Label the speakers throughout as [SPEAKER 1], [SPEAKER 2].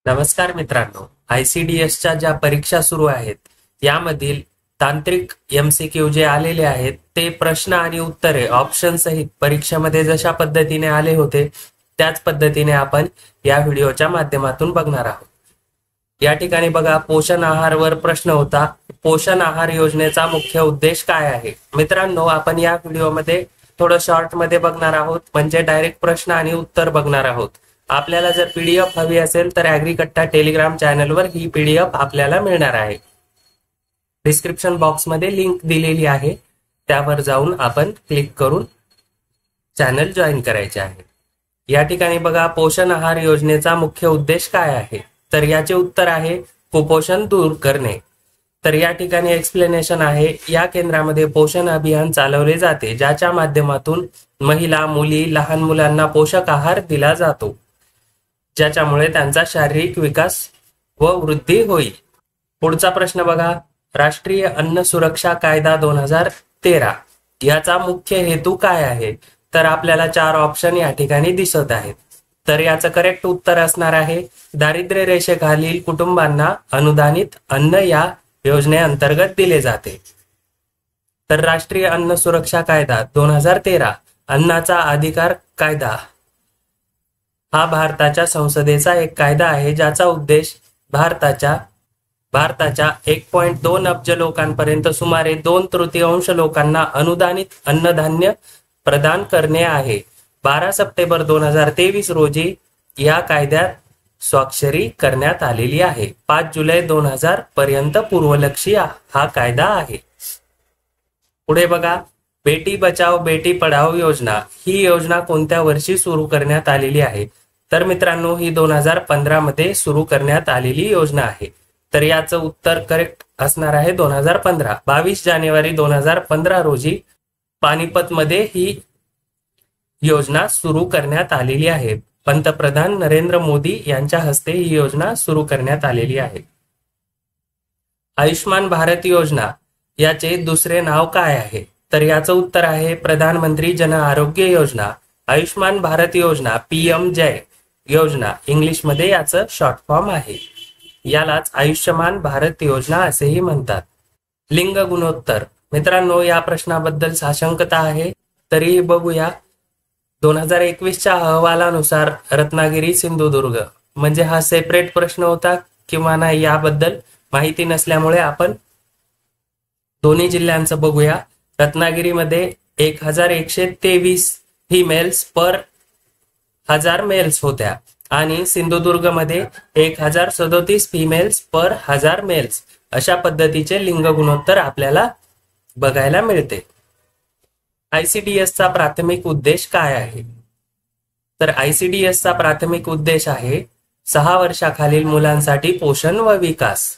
[SPEAKER 1] नमस्कार मित्रांनो, ICDSच्या ज्या परीक्षा सुरू आहेत यामधील तांत्रिक MCQ जे आलेले आहेत ते प्रश्न आणि उत्तरे ऑप्शन सहित परीक्षेमध्ये जशा पद्धतीने आले होते त्याच पद्धतीने आपण या व्हिडिओच्या माध्यमातून बघणार आहोत। या ठिकाणी बघा, पोषण आहारवर प्रश्न होता। पोषण आहार योजनेचा मुख्य उद्देश काय आहे? मित्रांनो, आपण या व्हिडिओमध्ये थोडं शॉर्ट मध्ये बघणार आहोत, म्हणजे डायरेक्ट प्रश्न आणि उत्तर बघणार आहोत। आपल्याला जर PDF हवी असेल तर ॲग्रीकट्टा टेलिग्राम चॅनलवर ही PDF आपल्याला मिळणार आहे। डिस्क्रिप्शन बॉक्स मध्ये लिंक दिलेली आहे, त्यावर जाऊन आपण क्लिक करून चॅनल जॉईन करायचे आहे। या ठिकाणी बघा, पोषण आहार योजनेचा मुख्य उद्देश काय आहे? तर याचे उत्तर आहे कुपोषण दूर करणे। तर या ठिकाणी एक्सप्लेनेशन आहे, या केंद्रामध्ये पोषण अभियान चालवले जाते, ज्याच्या माध्यमातून महिला, मुली, लहान मुलांना पोषक आहार दिला जातो, ज्याच्यामुळे त्यांचा शारीरिक विकास व वृद्धी होईल। पुढचा प्रश्न बघा, राष्ट्रीय अन्न सुरक्षा कायदा 2013 याचा मुख्य हेतू काय आहे? तर आपल्याला 4 ऑप्शन या ठिकाणी दिसत आहेत। तर याचं करेक्ट उत्तर असणार आहे दारिद्र्य रेषेखालील कुटुंबांना अनुदानित अन्न या योजनेअंतर्गत दिले जाते। तर राष्ट्रीय अन्न सुरक्षा कायदा 2013 अन्नाचा अधिकार कायदा हा भारताच्या संसदेचा एक कायदा आहे, ज्याचा उद्देश भारताच्या 1.2 अब्ज लोकांपर्यंत सुमारे 2/3 लोकांना अनुदानित अन्नधान्य प्रदान करणे आहे। 12 सप्टेंबर 2023 रोजी या कायद्यात स्वाक्षरी करण्यात आलेली आहे। 5 जुलै 2000 पर्यंत पूर्वलक्षी हा कायदा आहे। पुढे बघा, बेटी बचाओ बेटी पढाओ योजना ही योजना कोणत्या वर्षी सुरू करण्यात आलेली आहे? तर मित्रांनो, ही 2015 मध्ये सुरू करण्यात आलेली योजना आहे। तर याचं उत्तर करेक्ट असणार आहे 2015। 22 जानेवारी 2015 रोजी पानिपत मध्ये ही योजना सुरू करण्यात आलेली आहे। पंतप्रधान नरेंद्र मोदी यांच्या हस्ते ही योजना सुरू करण्यात आलेली आहे। आयुष्मान भारत योजना याचे दुसरे नाव काय आहे? तर याचं उत्तर आहे प्रधानमंत्री जन आरोग्य योजना। आयुष्मान भारत योजना PM-जय योजना इंग्लिश मध्ये याचं शॉर्ट फॉर्म आहे। यालाच आयुष्यमान भारत योजना असेही म्हणतात। लिंग गुणोत्तर, मित्रांनो या प्रश्नाबद्दल साशंकता आहे, तरीही बघूया। 2021च्या अहवालानुसार रत्नागिरी सिंधुदुर्ग, म्हणजे हा सेपरेट प्रश्न होता किंवा नाही याबद्दल माहिती नसल्यामुळे आपण दोन्ही जिल्ह्यांचं बघूया। रत्नागिरीमध्ये 1123 फिमेल्स पर 1000 मेल्स होत्या आणि सिंधुदुर्ग मध्ये 1037 फिमेल्स पर 1000 मेल्स अशा पद्धतीचे लिंग गुणोत्तर आपल्याला बघायला मिळते। ICDSचा प्राथमिक उद्देश काय आहे? तर ICDSचा प्राथमिक उद्देश आहे 6 वर्षाखालील मुलांसाठी पोषण व विकास।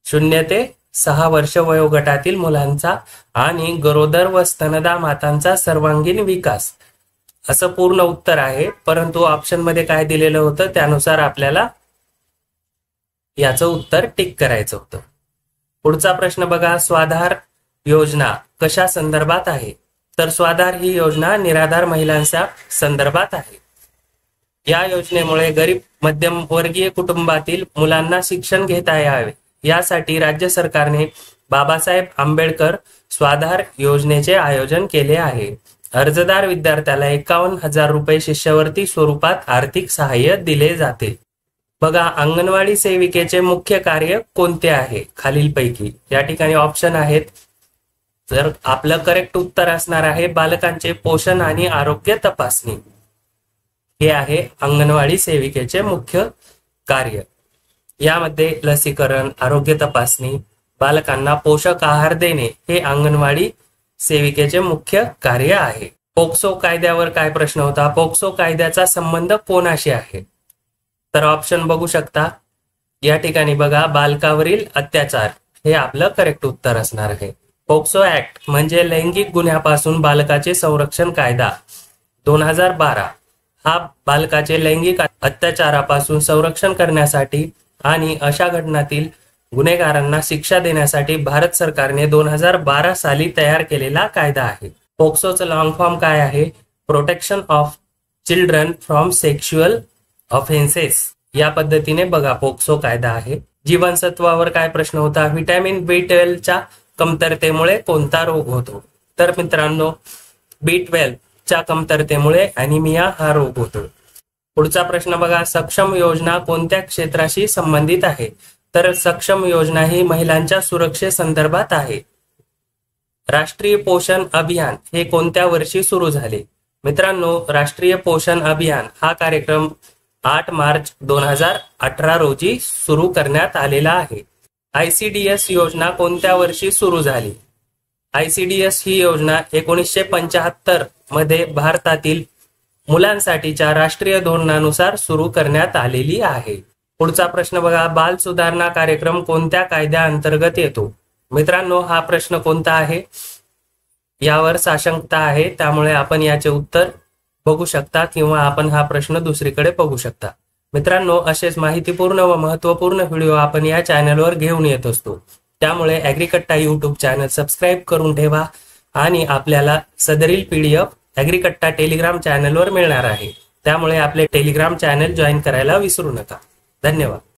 [SPEAKER 1] 0 ते 6 वर्ष वयोगटातील मुलांचा आणि गरोदर व स्तनदा मातांचा सर्वांगीण विकास असं पूर्ण उत्तर आहे, परंतु ऑप्शन मध्ये काय दिलेलं होतं त्यानुसार आपल्याला याचं उत्तर टिक करायचं होतं। पुढचा प्रश्न बघा, स्वाधार योजना कशा संदर्भात आहे? तर स्वाधार ही योजना निराधार महिलांच्या संदर्भात आहे। या योजनेमुळे गरीब मध्यमवर्गीय कुटुंबातील मुलांना शिक्षण घेता यावे यासाठी राज्य सरकारने बाबासाहेब आंबेडकर स्वाधार योजनेचे आयोजन केले आहे। अर्जदार विद्यार्थ्याला 51,000 रुपये शिष्यवृत्ती स्वरूपात आर्थिक सहाय्य दिले जाते। बघा, अंगणवाडी सेविकेचे मुख्य कार्य कोणते आहे खालीलपैकी? या ठिकाणी ऑप्शन आहेत, तर आपलं करेक्ट उत्तर असणार आहे बालकांचे पोषण आणि आरोग्य तपासणी। हे आहे अंगणवाडी सेविकेचे मुख्य कार्य। यामध्ये लसीकरण, आरोग्य तपासणी, बालकांना पोषक आहार देणे हे अंगणवाडी सेविकेचे मुख्य कार्य आहे। पोक्सो कायद्यावर काय प्रश्न होता? पोक्सो कायद्याचा संबंध कोणाशी आहे? तर ऑप्शन बघू शकता। या ठिकाणी बघा, बालकावरील अत्याचार हे आपलं करेक्ट उत्तर असणार आहे। पोक्सो ऍक्ट म्हणजे लैंगिक गुन्ह्यापासून बालकाचे संरक्षण कायदा 2012 हा बालकाचे लैंगिक अत्याचारापासून संरक्षण करण्यासाठी आणि अशा घटनांतील गुन्हेगारांना शिक्षा देण्यासाठी भारत सरकारने 2012 साली तयार केलेला कायदा आहे। पोक्सोचं लॉंग फॉर्म काय आहे? Protection of children from sexual offences. या पद्धतीने बघा पोक्सो कायदा आहे. जीवनसत्वावर काय प्रश्न होता, व्हिटॅमिन B12च्या कमतरतेमुळे कोणता रोग होतो? तर मित्रांनो B12 च्या कमतरतेमुळे ॲनिमिया हा रोग होतो. पुढचा प्रश्न बघा, सक्षम योजना कोणत्या क्षेत्राशी संबंधित आहे? तर सक्षम योजना ही महिलांच्या सुरक्षेसंदर्भात आहे. राष्ट्रीय पोषण अभियान हे कोणत्या वर्षी सुरू झाले? मित्रांनो राष्ट्रीय पोषण अभियान हा कार्यक्रम 8 मार्च 2018 रोजी सुरू करण्यात आलेला आहे. ICDS योजना कोणत्या वर्षी सुरू झाली? ICDS ही योजना 1975 मध्ये भारतातील मुलांसाठीच्या राष्ट्रीय धोरणानुसार सुरू करण्यात आलेली आहे. पुढचा प्रश्न बघा, बाल सुधारणा कार्यक्रम कोणत्या कायद्याअंतर्गत येतो? मित्रांनो हा प्रश्न कोणता आहे यावर साशंकता आहे, त्यामुळे आपण याचे उत्तर बघू शकता किंवा आपण हा प्रश्न दुसरीकडे बघू शकता. मित्रांनो असेच माहितीपूर्ण व महत्त्वपूर्ण व्हिडिओ आपण या चॅनलवर घेऊन येत असतो, त्यामुळे ॲग्रीकट्टा यूट्यूब चॅनल सबस्क्राईब करून ठेवा आणि आपल्याला सदरील PDF ॲग्रीकट्टा टेलिग्राम चॅनलवर मिळणार आहे, त्यामुळे आपले टेलिग्राम चॅनल जॉईन करायला विसरू नका. धन्यवाद.